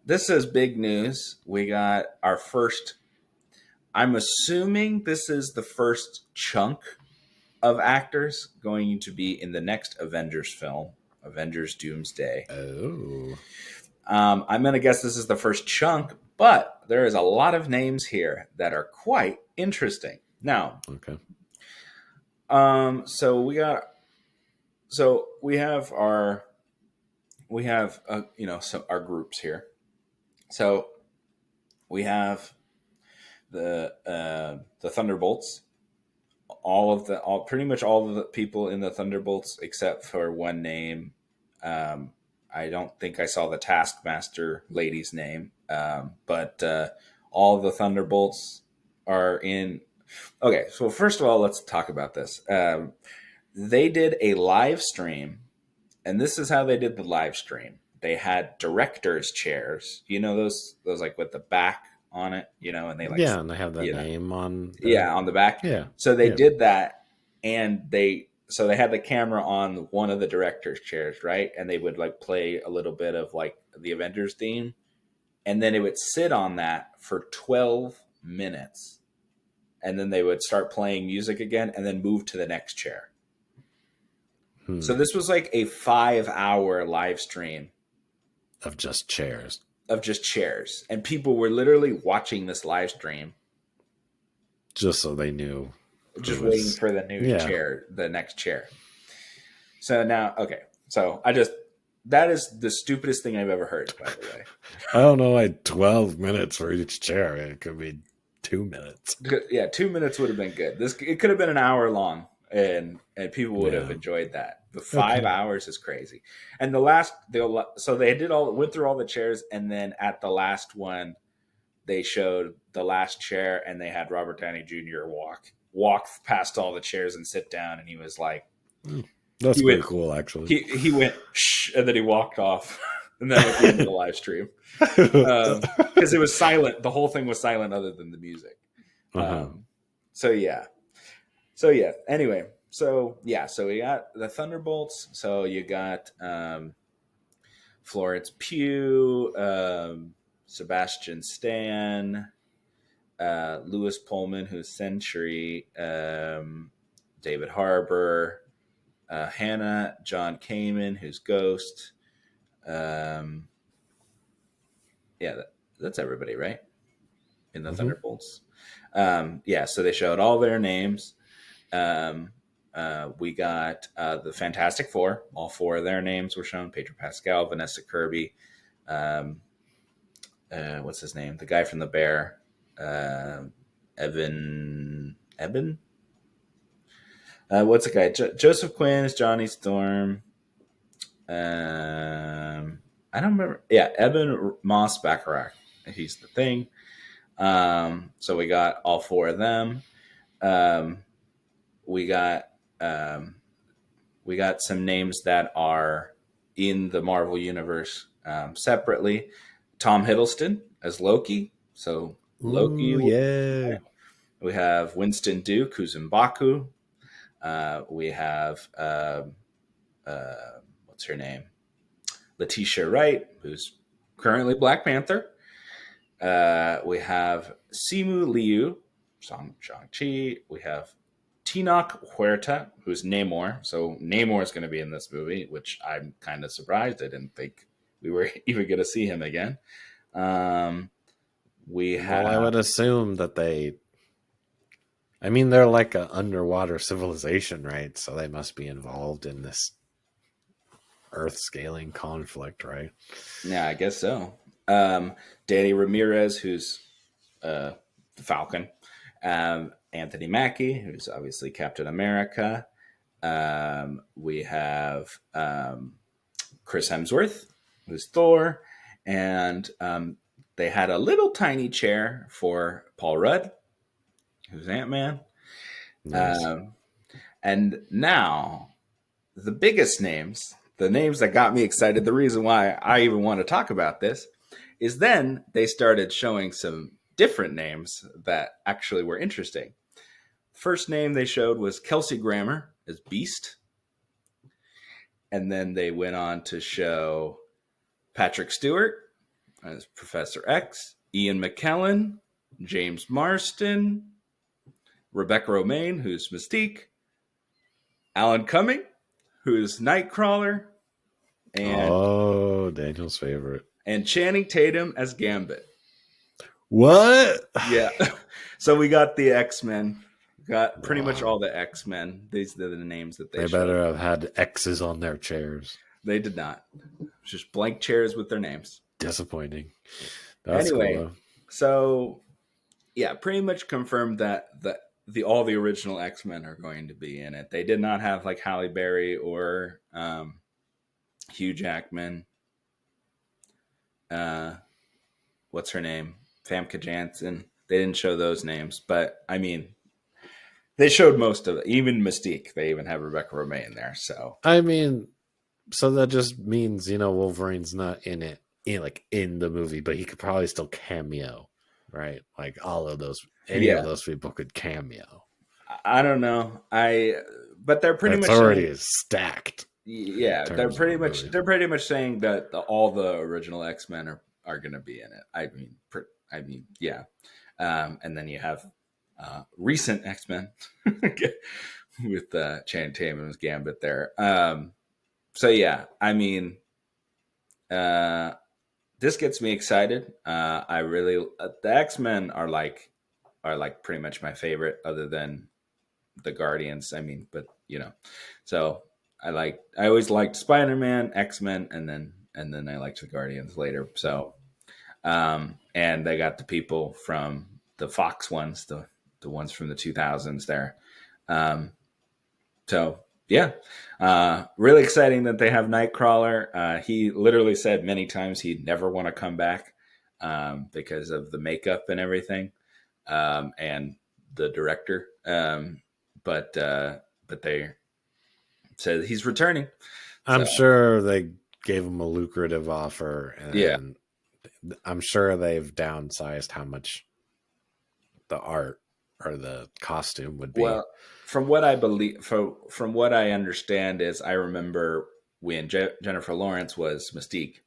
this is big news. We got our first. I'm assuming this is the first chunk of actors going to be in the next Avengers film, Avengers Doomsday. Oh. I'm going to guess this is the first chunk, but there is a lot of names here that are quite interesting. Now, Okay. so we have our so our groups here. So we have the Thunderbolts, pretty much all of the people in the Thunderbolts except for one name. I don't think I saw the Taskmaster lady's name, but all of the Thunderbolts are in. Okay, so first of all, let's talk about this. They did a live stream, and this is how they did the live stream. They had directors' chairs, those like with the back on it, and they and they have the name on. On the back. Yeah. So they did that, and they had the camera on one of the director's chairs, right? And they would like play a little bit of like the Avengers theme, and then it would sit on that for 12 minutes, and then they would start playing music again, and then move to the next chair. So this was like a 5-hour live stream of just chairs. And people were literally watching this live stream just so they knew. Just waiting for the new chair, the next chair. So now, okay. So that is the stupidest thing I've ever heard, by the way. I don't know, like 12 minutes for each chair. It could be 2 minutes. Yeah, 2 minutes would have been good. It could have been an hour long, and people would have enjoyed that. But 5 hours is crazy. And so they went through all the chairs, and then at the last one, they showed the last chair, and they had Robert Downey Jr. walk past all the chairs and sit down, and he was like, "That's pretty cool, actually." He went, shh, and then he walked off, and then at the end of the live stream, because it was silent. The whole thing was silent, other than the music. So anyway, so we got the Thunderbolts. So you got Florence Pugh, Sebastian Stan, Lewis Pullman, who's Sentry, David Harbour, Hannah John Kamen, who's Ghost. That's everybody, right? In the Thunderbolts. So they showed all their names. We got the Fantastic Four. All 4 of their names were shown. Pedro Pascal, Vanessa Kirby, what's his name? The guy from The Bear. Evan? What's the guy? Joseph Quinn is Johnny Storm. I don't remember. Yeah, Eben Moss Bacharach. He's the Thing. So we got all 4 of them. We got some names that are in the Marvel Universe separately. Tom Hiddleston as Loki. So Loki. Ooh, yeah. We have Winston Duke, who's M'Baku. We have what's her name? Letitia Wright, who's currently Black Panther. We have Simu Liu, Shang-Chi. We have Tinoch Huerta, who's Namor. So Namor is going to be in this movie, which I'm kind of surprised. I didn't think we were even going to see him again. I would assume that they're like an underwater civilization, right? So they must be involved in this earth-scaling conflict, right? Yeah, I guess so. Danny Ramirez, who's the Falcon. Anthony Mackie, who's obviously Captain America. We have Chris Hemsworth, who's Thor. And they had a little tiny chair for Paul Rudd, who's Ant-Man. Nice. And now, the biggest names, the names that got me excited, the reason why I even want to talk about this, is then they started showing some different names that actually were interesting. First name they showed was Kelsey Grammer as Beast. And then they went on to show Patrick Stewart as Professor X, Ian McKellen, James Marston, Rebecca Romaine, who's Mystique, Alan Cumming, who's Nightcrawler, and Oh, Daniel's favorite. Channing Tatum as Gambit. What? Yeah. So we got the X-Men. Got pretty much Wow. all the X-Men. These are the names that they They showed. better have had X's on their chairs. They did not. Just blank chairs with their names. Disappointing. That's cool Anyway, though. so yeah, pretty much confirmed that the all the original X-Men are going to be in it. They did not have like Halle Berry or Hugh Jackman. Uh, what's her name? Famke Janssen. They didn't show those names, but I mean, they showed most of it. Even Mystique. They even have Rebecca Romaine there. So I mean, so that just means, Wolverine's not in it, in the movie, but he could probably still cameo, right? Like any of yeah, those people could cameo. I don't know. But they're pretty That's much already saying, stacked in yeah, terms of a movie. they're pretty much saying that all the original X-Men are going to be in it. I mean, yeah. And then you have recent X-Men with Channing Tatum's Gambit there. So yeah, I mean, uh, this gets me excited. I really the X-Men are like pretty much my favorite, other than the Guardians. I mean, but so I always liked Spider-Man, X-Men, and then I liked the Guardians later. So and they got the people from the Fox ones, the ones from the 2000s there. Um, so yeah, really exciting that they have Nightcrawler. He literally said many times he'd never want to come back because of the makeup and everything, and the director. But they said he's returning. I'm So sure they gave him a lucrative offer, yeah. and I'm sure they've downsized how much the art or the costume would be. Well, from what I believe, from what I understand, is I remember when Jennifer Lawrence was Mystique,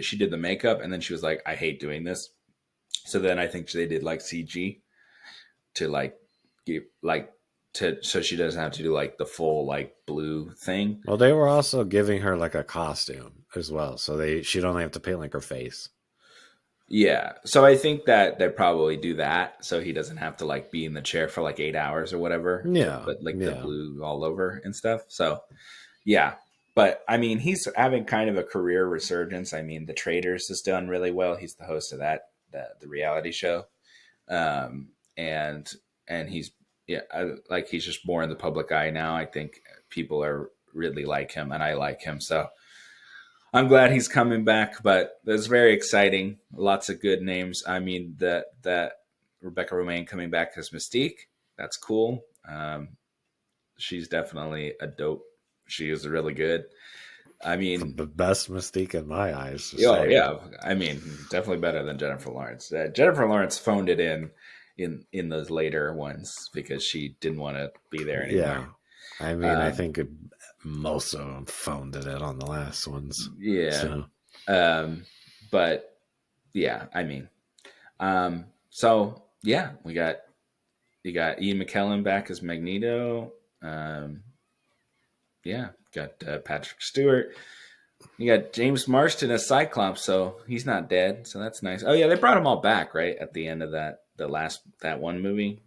she did the makeup, and then she was like, "I hate doing this." So then I think they did like CG to like give like to so she doesn't have to do like the full like blue thing. Well, they were also giving her like a costume as well, so she'd only have to paint like her face. Yeah. So I think that they probably do that so he doesn't have to like be in the chair for like 8 hours or whatever to Yeah, put like the yeah. blue all over and stuff. So yeah. But I mean, he's having kind of a career resurgence. I mean, The Traitors has done really well. He's the host of the reality show. Um, and he's yeah, like he's just more in the public eye now. I think people are really like him, and I like him. So I'm glad he's coming back, but it's very exciting. Lots of good names. I mean, that Rebecca Romaine coming back as Mystique, that's cool. She's definitely a dope. She is really good. I mean, The best Mystique in my eyes. Just oh saying. yeah. I mean, definitely better than Jennifer Lawrence. Jennifer Lawrence phoned it in those later ones because she didn't want to be there anymore. Yeah, I mean, I Um, think most of them phoned it in on the last ones. yeah. So Um, but yeah, I mean, so yeah, you got Ian McKellen back as Magneto. Yeah, got Patrick Stewart. You got James Marston as Cyclops, so he's not dead, so that's nice. Oh yeah, they brought them all back right at the end of that one movie,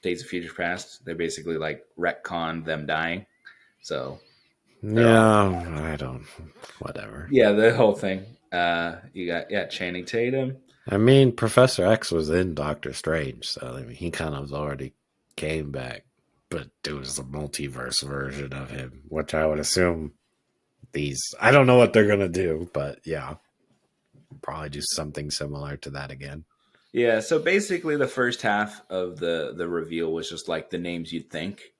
Days of Future Past. They basically like retconned them dying, so they're all yeah, I don't. Whatever. yeah the whole thing. You got Channing Tatum. I mean, Professor X was in Doctor Strange, so I mean, he kind of already came back, but it was the multiverse version of him, which I would assume I don't know what they're gonna do, but yeah, probably do something similar to that again. Yeah, so basically the first half of the reveal was just like the names you'd think,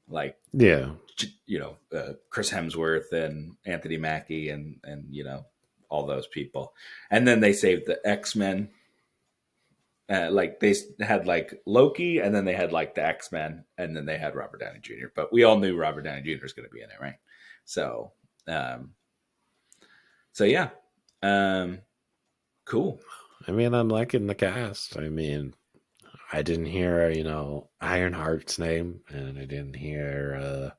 like Yeah, Chris Hemsworth and Anthony Mackie and all those people, and then they saved the X-Men. Like they had like Loki, and then they had like the X-Men, and then they had Robert Downey Jr. But we all knew Robert Downey Jr. was going to be in it, right? So, um, so yeah, um, Cool. I mean, I'm liking the cast. I mean, I didn't hear, Ironheart's name, and I didn't hear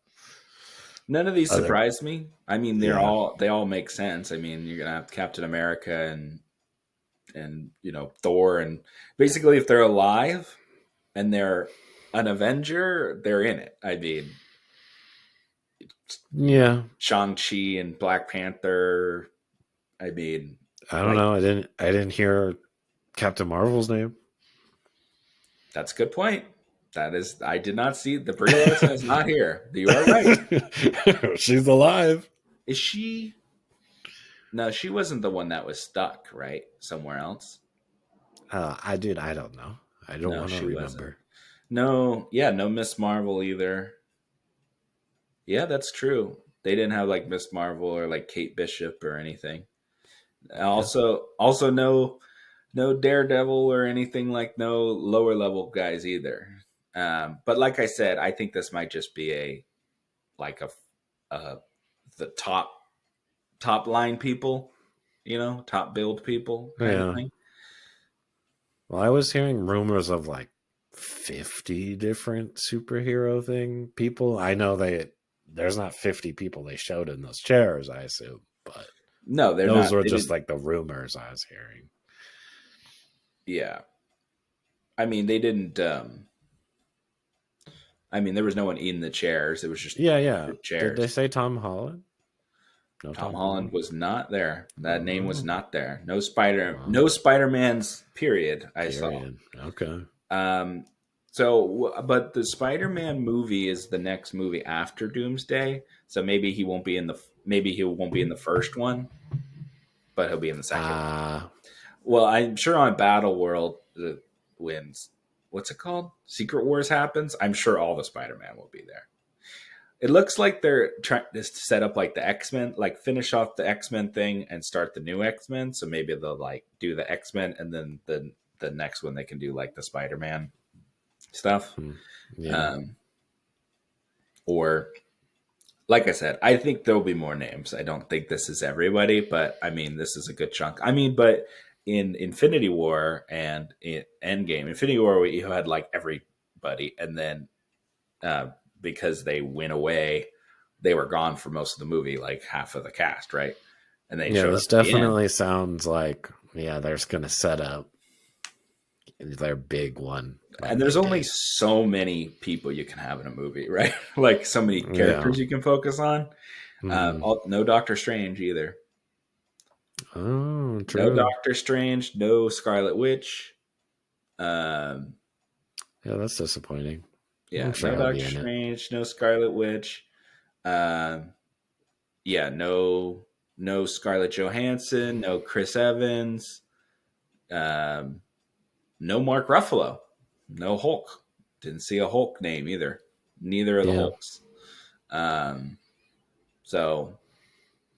None of these other. surprised me. I mean, Yeah, they all make sense. I mean, you're gonna have Captain America and Thor, and basically if they're alive and they're an Avenger, they're in it. I mean, yeah. Shang-Chi and Black Panther. I mean, I don't like know. I didn't hear Captain Marvel's name. that's a good point. That is, I did not see the Brie Larson is not here. You are right. She's alive. Is she? No, she wasn't the one that was stuck, right? Somewhere else. I don't know. I don't No, want to she wasn't. remember. No, yeah, no Miss Marvel either. Yeah, that's true. They didn't have like Miss Marvel or like Kate Bishop or anything. Yeah. Also no Daredevil or anything, like no lower level guys either. But like I said, I think this might just be a like a the top line people, top build people kind of Yeah. thing. Well, I was hearing rumors of like 50 different superhero people. I know there's not 50 people they showed in those chairs, I assume, but No, they're those not. were They just didn't. like the rumors I was hearing. Yeah, I mean they didn't. I mean there was no one in the chairs. It was just Yeah, yeah. the Did they chairs. say Tom Holland? No Tom Tom Holland Holland. was not there. That name was Oh, not there. wow. No Spider-Man's period I saw. Period. Okay. Um but the Spider-Man movie is the next movie after Doomsday. So maybe he won't be in the first one, but he'll be in the second one. Ah, Well, I'm sure on Battle World when what's it called? Secret Wars happens, I'm sure all the Spider-Man will be there. It looks like they're trying to set up like the X-Men, like finish off the X-Men thing and start the new X-Men. So maybe they'll like do the X-Men and then the next one they can do like the Spider-Man stuff. hmm. Yeah. Um, or like I said, I think there'll be more names. I don't think this is everybody, but I mean this is a good chunk. I mean, but in Infinity War and in Endgame, Infinity War you had like everybody, and then uh, because they went away, they were gone for most of the movie, like half of the cast, right? And they Yeah, showed up this at the end. definitely sounds like, yeah, they're just going to set up their big one And when they there's only did. so many people you can have in a movie, right? Like so many Yeah. characters you can focus on. Hmm. No Doctor Strange either. Oh, No true. Doctor Strange. No Scarlet Witch. Um, Yeah, that's disappointing. I'm yeah, sure no he'll be Doctor in it. Strange. No Scarlet Witch. Um, yeah, no Scarlett Johansson. No Chris Evans. Um, no Mark Ruffalo. No Hulk. Didn't see a Hulk name either. Neither of the Yeah. Hulks. Um, so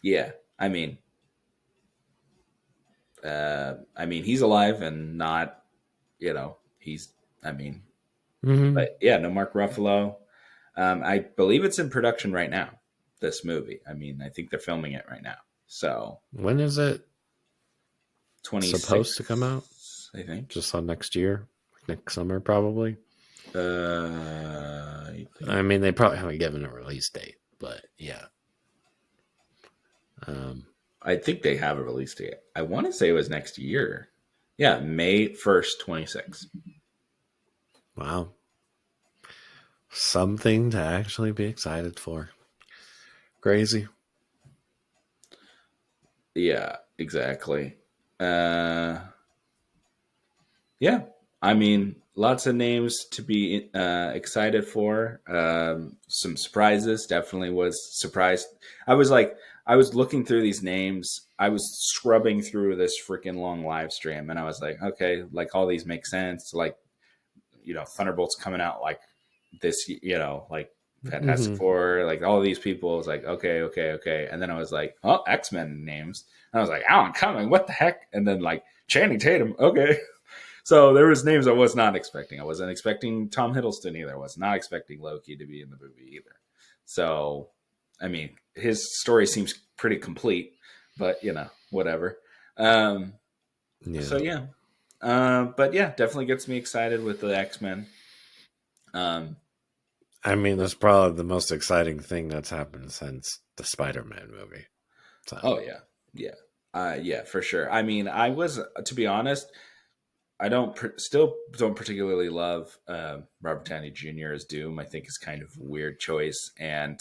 yeah, I mean, he's alive and not, he's. I mean, Hmm. but yeah, no Mark Ruffalo. I believe it's in production right now. This movie. I mean, I think they're filming it right now. So When is it supposed to come out? 26, I think. Just on next year? Next summer, probably? I think I mean, they probably haven't given a release date, but yeah. Um, they have a release date. I want to say it was next year. Yeah, May 1st, 26. wow. Something to actually be excited for. Crazy. Yeah, exactly. Uh, yeah, I mean, lots of names to be excited for. Some surprises. Definitely was surprised. I was like, I was looking through these names. I was scrubbing through this freaking long live stream, and I was like, okay, like all these make sense. Like, Thunderbolt's coming out like this, like Fantastic Hmm. Four, like all these people. I was like, okay, okay, okay. And then I was like, oh, X-Men names. And I was like, Alan Cumming, what the heck? And then like Channing Tatum, okay. So there was names I was not expecting. I wasn't expecting Tom Hiddleston either. I was not expecting Loki to be in the movie either. So, I mean, his story seems pretty complete, but whatever. Um, Yeah. So yeah, but yeah, definitely gets me excited with the X-Men. Um, I mean, that's probably the most exciting thing that's happened since the Spider-Man movie. So, oh yeah, yeah, yeah, for sure. I mean, I was, to be honest, I still don't particularly love Robert Downey Jr. as Doom. I think is kind of a weird choice, and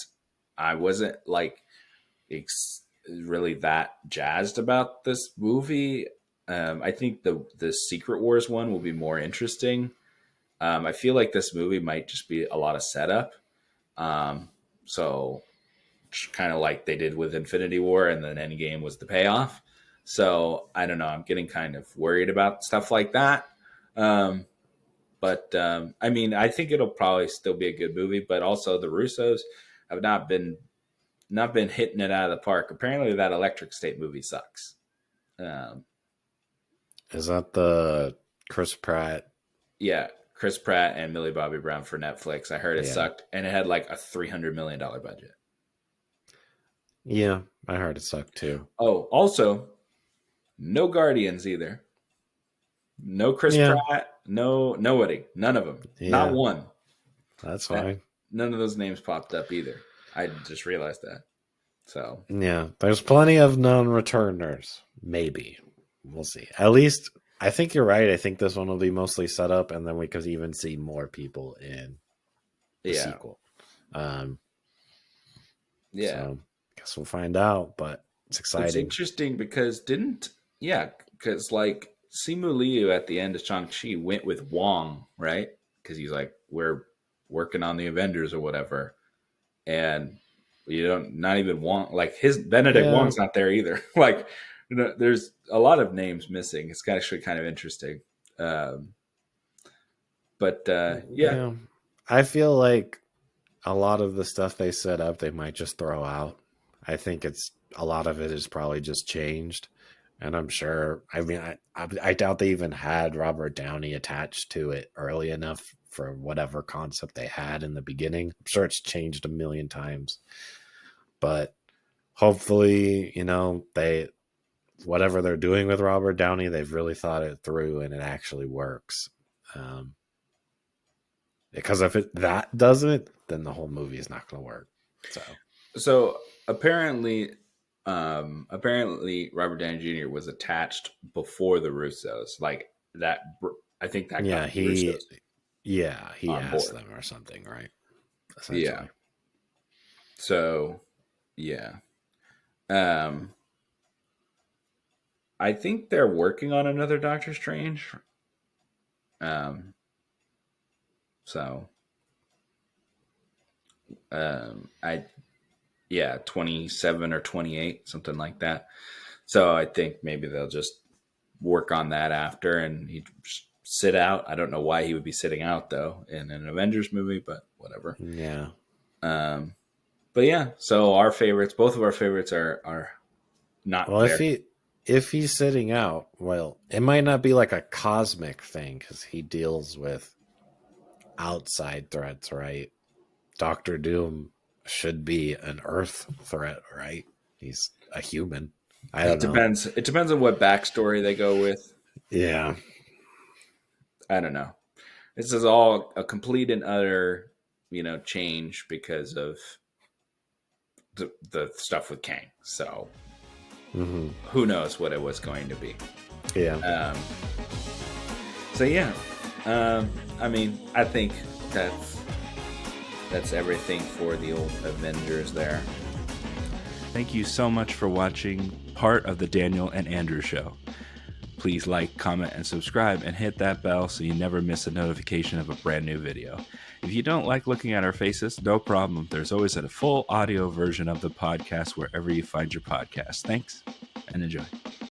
I wasn't like really that jazzed about this movie. I think the Secret Wars one will be more interesting. I feel like this movie might just be a lot of setup. Um, so kind of like they did with Infinity War, and then Endgame was the payoff. So I don't know. I'm getting kind of worried about stuff like that. Um, but I mean, I think it'll probably still be a good movie. But also, the Russos have not been hitting it out of the park. Apparently, that Electric State movie sucks. Um, is that the Chris Pratt? yeah, Chris Pratt and Millie Bobby Brown for Netflix. I heard it Yeah. sucked, and it had like a $300 million budget. Yeah, I heard it sucked too. Oh, also, no Guardians either. No Chris Yeah. Pratt. No nobody. None of them. Not Yeah, one. that's That fine. none of those names popped up either. I just realized that. So Yeah, there's plenty of non-returners. Maybe. We'll see. At least, I think you're right. I think this one will be mostly set up, and then we could even see more people in the yeah, sequel. Um, yeah. so, guess we'll find out, but it's It's exciting. interesting because because like Simu Liu at the end of Shang-Chi went with Wong, right? Because he's like, we're working on the Avengers or whatever. And you don't not even Wong like his Benedict Yeah, Wong's not there either. Like, there's a lot of names missing. It's actually kind of interesting. Um, but yeah, yeah. I feel like a lot of the stuff they set up, they might just throw out. I think it's a lot of it is probably just changed. And I'm sure, I mean, I doubt they even had Robert Downey attached to it early enough for whatever concept they had in the beginning. I'm sure it's changed a million times. But hopefully, whatever they're doing with Robert Downey, they've really thought it through and it actually works. Because if that doesn't, then the whole movie is not going to work. so apparently Robert Downey Jr. was attached before the Russos. Like that, I think that got Yeah, the Russos he on asked board. them or something, right? Yeah. Essentially. So yeah. Um, I think they're working on another Doctor Strange. Um, so I yeah, 27 or 28, something like that. So I think maybe they'll just work on that after, and he'd sit out. I don't know why he would be sitting out though in an Avengers movie, but whatever. Yeah. Um, but yeah, so both of our favorites are not Well, there. if he's sitting out, well, it might not be like a cosmic thing because he deals with outside threats, right? Doctor Doom should be an Earth threat, right? He's a human. I It don't know. depends. It depends on what backstory they go with. Yeah. I don't know. This is all a complete and utter, change because of the stuff with Kang. So who knows what it was going to be. Yeah. So yeah, I mean, I think that's everything for the old Avengers there. Thank you so much for watching part of the Daniel and Andrew Show. Please like, comment, and subscribe, and hit that bell so you never miss a notification of a brand new video. If you don't like looking at our faces, no problem. There's always a full audio version of the podcast wherever you find your podcast. Thanks, and enjoy.